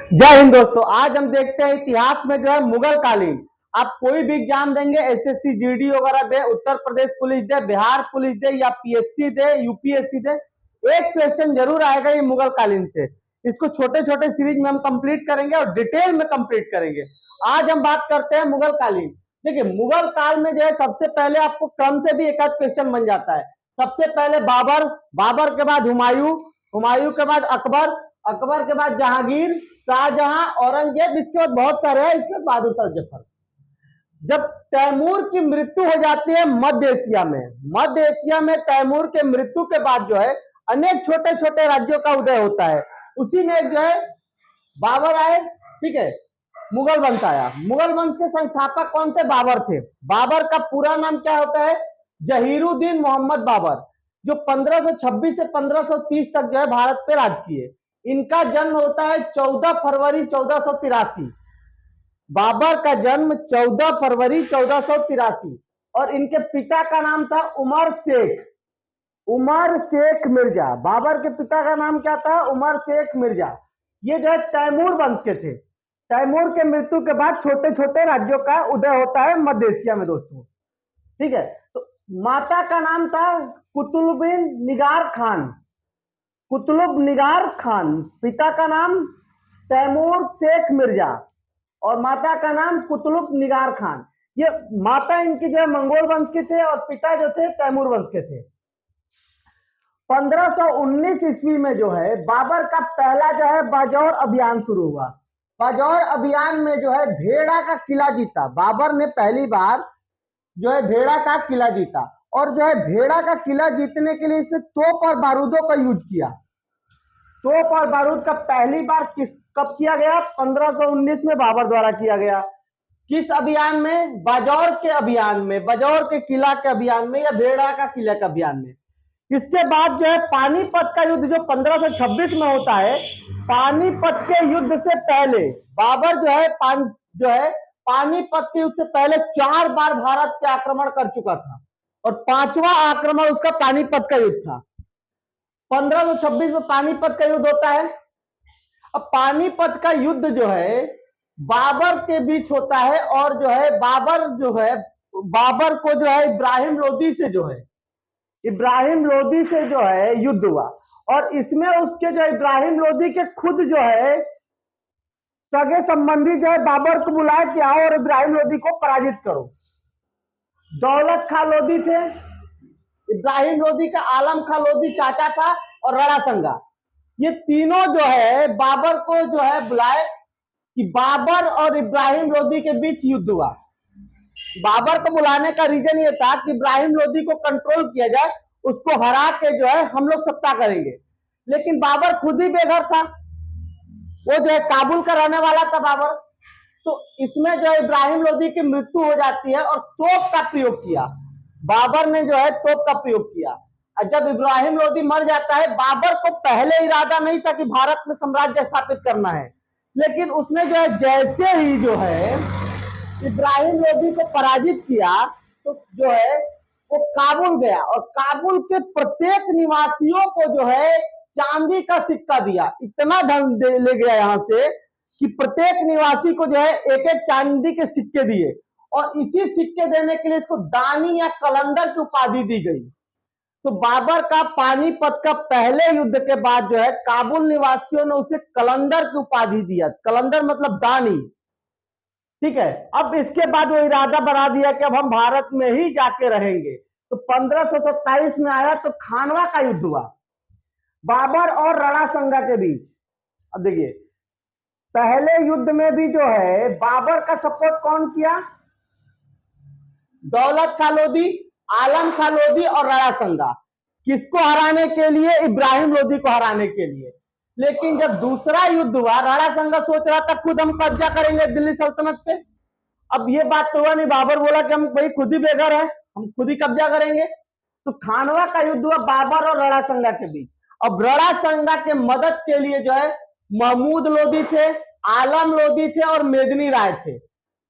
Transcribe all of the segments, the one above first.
जय हिंद दोस्तों। आज हम देखते हैं इतिहास में जो है मुगल कालीन। आप कोई भी एग्जाम देंगे, एसएससी जीडी वगैरह दे, उत्तर प्रदेश पुलिस दे, बिहार पुलिस दे या पीएससी दे, यूपीएससी दे, एक क्वेश्चन जरूर आएगा ये मुगल कालीन से। इसको छोटे छोटे सीरीज में हम कंप्लीट करेंगे और डिटेल में कंप्लीट करेंगे। आज हम बात करते हैं मुगल कालीन। देखिए, मुगल काल में जो है सबसे पहले आपको कम से भी एक आध क्वेश्चन बन जाता है। सबसे पहले बाबर, बाबर के बाद हुमायूं, हुमायूं के बाद अकबर, अकबर के बाद जहांगीर, शाहजहां, औरंगजेब, इसके बाद बहुत सारे हैं, इसके बाद बहादुर शाह जफर। जब तैमूर की मृत्यु हो जाती है मध्य एशिया में, मध्य एशिया में तैमूर के मृत्यु के बाद जो है अनेक छोटे छोटे राज्यों का उदय होता है। उसी में जो है बाबर आए, ठीक है, मुगल वंश आया। मुगल वंश के संस्थापक कौन थे? बाबर थे। बाबर का पूरा नाम क्या होता है? जहीरुद्दीन मोहम्मद बाबर, जो 1526 से 1530 तक जो है भारत पे राज किए। इनका जन्म होता है 14 फरवरी 1483। बाबर का जन्म 14 फरवरी 1483 और इनके पिता का नाम था उमर शेख, उमर शेख मिर्जा। बाबर के पिता का नाम क्या था? उमर शेख मिर्जा। ये जो है तैमूर वंश के थे। तैमूर के मृत्यु के बाद छोटे छोटे राज्यों का उदय होता है मध्य एशिया में दोस्तों, ठीक है। तो माता का नाम था कुतुबुद्दीन निगार खान, कुतुब निगार खान। पिता का नाम तैमूर शेख मिर्जा और माता का नाम कुतुब निगार खान। ये माता इनकी जो है मंगोल वंश के थे और पिता जो थे तैमूर वंश के थे। 1519 ईस्वी में जो है बाबर का पहला जो है बाजौर अभियान शुरू हुआ। बाजौर अभियान में जो है भेड़ा का किला जीता। बाबर ने पहली बार जो है भेड़ा का किला जीता और जो है भेड़ा का किला जीतने के लिए इसने तोप और बारूदों का यूज किया। तोप और बारूद का पहली बार कब किया गया? 1519 में बाबर द्वारा किया गया। किस अभियान में? बाजौर के अभियान में, बाजौर के किला के अभियान में या भेड़ा का किला के अभियान में। इसके बाद जो है पानीपत का युद्ध जो 1526 में होता है, पानीपत के युद्ध से पहले बाबर जो है पानीपत के युद्ध से पहले 4 बार भारत पे आक्रमण कर चुका था और 5वां आक्रमण उसका पानीपत का युद्ध था। 1526 में पानीपत का युद्ध होता है। अब पानीपत का युद्ध जो है बाबर के बीच होता है और जो है बाबर को जो है इब्राहिम लोदी से जो है युद्ध हुआ और इसमें उसके जो इब्राहिम लोदी के खुद जो है सगे संबंधी जो है बाबर को बुलाया कि आओ और इब्राहिम लोदी को पराजित करो। दौलत खां लोदी थे, इब्राहिम लोदी का आलम खां लोदी चाचा था और रणा संगा। ये तीनों जो है बाबर को जो है बुलाए कि बाबर और इब्राहिम लोदी के बीच युद्ध हुआ। बाबर को बुलाने का रीजन ये था कि इब्राहिम लोदी को कंट्रोल किया जाए, उसको हरा के जो है हम लोग सत्ता करेंगे। लेकिन बाबर खुद ही बेघर था, वो जो है काबुल का रहने वाला था बाबर। तो इसमें जो है इब्राहिम लोदी की मृत्यु हो जाती है और तोप का प्रयोग किया। बाबर ने जो है तोप का प्रयोग किया और जब इब्राहिम लोदी मर जाता है, बाबर को पहले इरादा नहीं था कि भारत में साम्राज्य स्थापित करना है, लेकिन उसने जो है जैसे ही जो है इब्राहिम लोदी को पराजित किया तो जो है वो काबुल गया और काबुल के प्रत्येक निवासियों को जो है चांदी का सिक्का दिया। इतना धन ले गया यहां से कि प्रत्येक निवासी को जो है एक एक चांदी के सिक्के दिए और इसी सिक्के देने के लिए इसको दानी या कलंदर की उपाधि दी गई। तो बाबर का पानीपत का पहले युद्ध के बाद जो है काबुल निवासियों ने उसे कलंदर की उपाधि दिया। कलंदर मतलब दानी, ठीक है। अब इसके बाद वो इरादा बना दिया कि अब हम भारत में ही जाके रहेंगे। तो 1527 में आया तो खानवा का युद्ध हुआ बाबर और रणा संगा के बीच। अब देखिए, पहले युद्ध में भी जो है बाबर का सपोर्ट कौन किया? दौलत खां लोदी, आलम खां लोदी और रणा संगा। किसको हराने के लिए? इब्राहिम लोदी को हराने के लिए। लेकिन जब दूसरा युद्ध हुआ, रणा संगा सोच रहा था खुद हम कब्जा करेंगे दिल्ली सल्तनत पे। अब ये बात तो हुआ नहीं, बाबर बोला कि हम भाई खुद ही बेघर है, हम खुद ही कब्जा करेंगे। तो खानवा का युद्ध हुआ बाबर और रणा संगा के बीच। अब रणा संगा के मदद के लिए जो है महमूद लोदी थे, आलम लोदी थे और मेदिनी राय थे।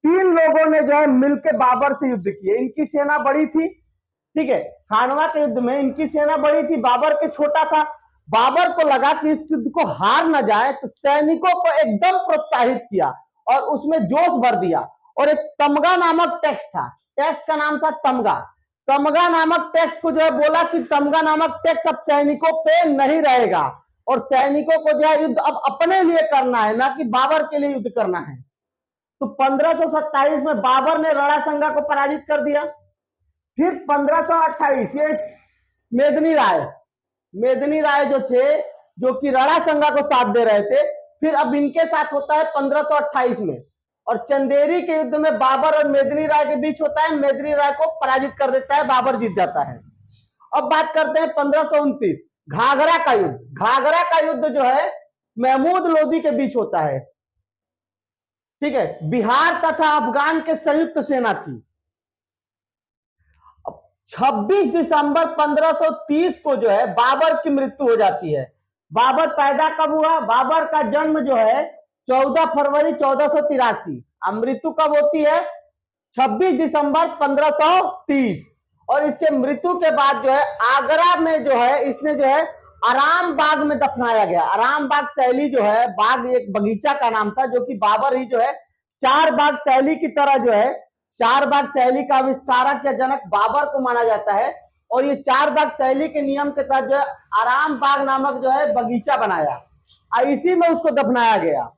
3 लोगों ने जो है मिलकर बाबर से युद्ध किए। इनकी सेना बड़ी थी, ठीक है। खानवा के युद्ध में इनकी सेना बड़ी थी, बाबर के छोटा था। बाबर को लगा कि इस युद्ध को हार न जाए, तो सैनिकों को एकदम प्रोत्साहित किया और उसमें जोश भर दिया। और एक तमगा नामक टैक्स था, टैक्स का नाम था तमगा। तमगा नामक टैक्स को जो है बोला कि तमगा नामक टैक्स अब सैनिकों पे नहीं रहेगा और सैनिकों को जो है युद्ध अब अपने लिए करना है, ना कि बाबर के लिए युद्ध करना है। तो 1527 में बाबर ने रणसंगा को पराजित कर दिया। फिर 1528 ये मेदिनी राय जो थे, जो कि रणसंगा को साथ दे रहे थे, फिर अब इनके साथ होता है 1528 में, और चंदेरी के युद्ध में बाबर और मेदिनी राय के बीच होता है। मेदिनी राय को पराजित कर देता है, बाबर जीत जाता है। अब बात करते हैं 1529 घाघरा का युद्ध। घाघरा का युद्ध जो है महमूद लोदी के बीच होता है, ठीक है। बिहार तथा अफगान के संयुक्त सेना थी। 26 दिसंबर 1530 को जो है बाबर की मृत्यु हो जाती है। बाबर पैदा कब हुआ? बाबर का जन्म जो है 14 फरवरी 1483। मृत्यु कब होती है? 26 दिसंबर 1530। और इसके मृत्यु के बाद जो है आगरा में जो है इसने जो है आराम बाग में दफनाया गया। आराम बाग शैली जो है, बाग एक बगीचा का नाम था, जो कि बाबर ही जो है चार बाग शैली की तरह जो है, चार बाग शैली का आविष्कारक या जनक बाबर को माना जाता है। और ये चार बाग शैली के नियम के तहत जो है आराम बाग नामक जो है बगीचा बनाया और इसी में उसको दफनाया गया।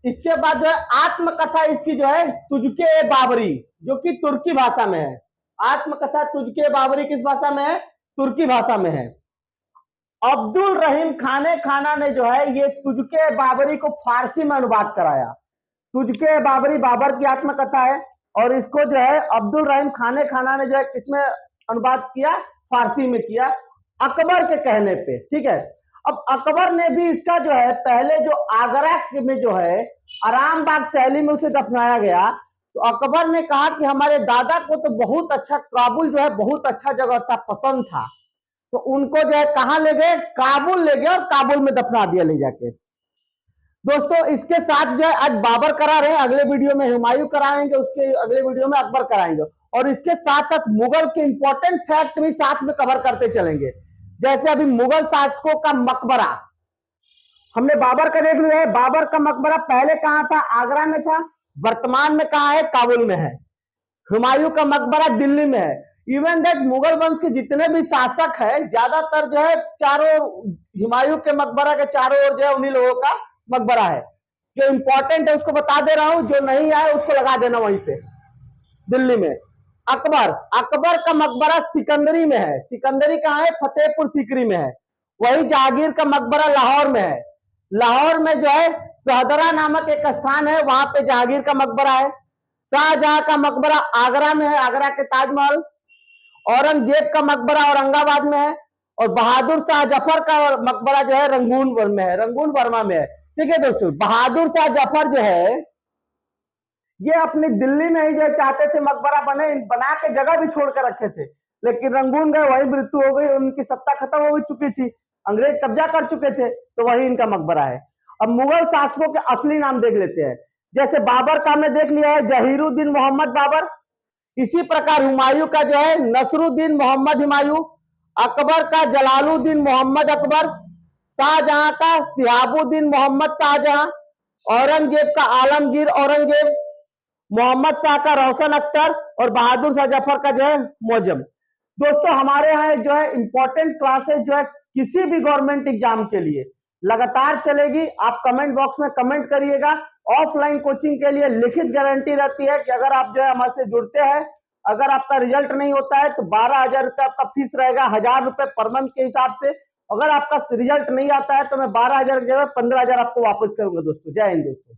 इसके बाद जो है आत्मकथा इसकी जो है तुझके बाबरी, जो कि तुर्की भाषा में है। आत्मकथा तुझके बाबरी किस भाषा में है? तुर्की भाषा में है। अब्दुल रहीम खाने खाना ने जो है ये तुझके बाबरी को फारसी में अनुवाद कराया। तुझके बाबरी बाबर की आत्मकथा है और इसको जो है अब्दुल रहीम खाने खाना ने जो है किसमें अनुवाद किया? फारसी में किया, अकबर के कहने पे, ठीक है। अब अकबर ने भी इसका जो है पहले जो आगरा में जो है आराम बाग शैली में उसे दफनाया गया, तो अकबर ने कहा कि हमारे दादा को तो बहुत अच्छा, काबुल जो है बहुत अच्छा जगह था, पसंद था, तो उनको जो है कहां ले गए? काबुल ले गए और काबुल में दफना दिया ले जाके। दोस्तों इसके साथ जो है आज बाबर करा रहे हैं, अगले वीडियो में हुमायूं कराएंगे, उसके अगले वीडियो में अकबर कराएंगे, और इसके साथ साथ मुगल के इंपॉर्टेंट फैक्ट भी साथ में कवर करते चलेंगे। जैसे अभी मुगल शासकों का मकबरा हमने बाबर का देख लिया है। बाबर का मकबरा पहले कहां था? आगरा में था। वर्तमान में कहां है? काबुल में है। हुमायूं का मकबरा दिल्ली में है। इवन दैट मुगल वंश के जितने भी शासक है ज्यादातर जो है चारों, हुमायूं के मकबरा के चारों ओर जो है उन्हीं लोगों का मकबरा है। जो इंपॉर्टेंट है उसको बता दे रहा हूं, जो नहीं आए उसको लगा देना वहीं पे दिल्ली में। अकबर का मकबरा सिकंदरी में है। सिकंदरी कहां है? फतेहपुर सीकरी में है। वही जहांगीर का मकबरा लाहौर में है। लाहौर में जो है सहदरा नामक एक स्थान है, वहां पे जहांगीर का मकबरा है। शाहजहां का मकबरा आगरा में है, आगरा के ताजमहल। औरंगजेब का मकबरा औरंगाबाद में है। और बहादुर शाह जफर का मकबरा जो है रंगून में है, रंगून वर्मा में है। ठीक है दोस्तों, बहादुर शाह जफर जो है ये अपनी दिल्ली में ही जो चाहते थे मकबरा बना के जगह भी छोड़ कर रखे थे, लेकिन रंगून गए, वही मृत्यु हो गई, उनकी सत्ता खत्म हो चुकी थी, अंग्रेज कब्जा कर चुके थे, तो वही इनका मकबरा है। अब मुगल शासकों के असली नाम देख लेते हैं। जैसे बाबर का हमने देख लिया है, जहीरुद्दीन मोहम्मद बाबर। इसी प्रकार हुमायूं का जो है नसरुद्दीन मोहम्मद हुमायूं। अकबर का जलालुद्दीन मोहम्मद अकबर। शाहजहां का सिहाबुद्दीन मोहम्मद शाहजहां। औरंगजेब का आलमगीर औरंगजेब। मोहम्मद शाह का रोशन अख्तर। और बहादुर शाह जफर का जो है मौजम। दोस्तों हमारे यहाँ जो है इंपॉर्टेंट क्लासेस जो है किसी भी गवर्नमेंट एग्जाम के लिए लगातार चलेगी। आप कमेंट बॉक्स में कमेंट करिएगा। ऑफलाइन कोचिंग के लिए लिखित गारंटी रहती है कि अगर आप जो है हमारे से जुड़ते हैं, अगर आपका रिजल्ट नहीं होता है तो 12,000 रुपये आपका फीस रहेगा, 1,000 रुपये पर मंथ के हिसाब से। अगर आपका रिजल्ट नहीं आता है तो मैं 12,000 की जगह 15,000 आपको वापस करूंगा। दोस्तों जय हिंद दोस्तों।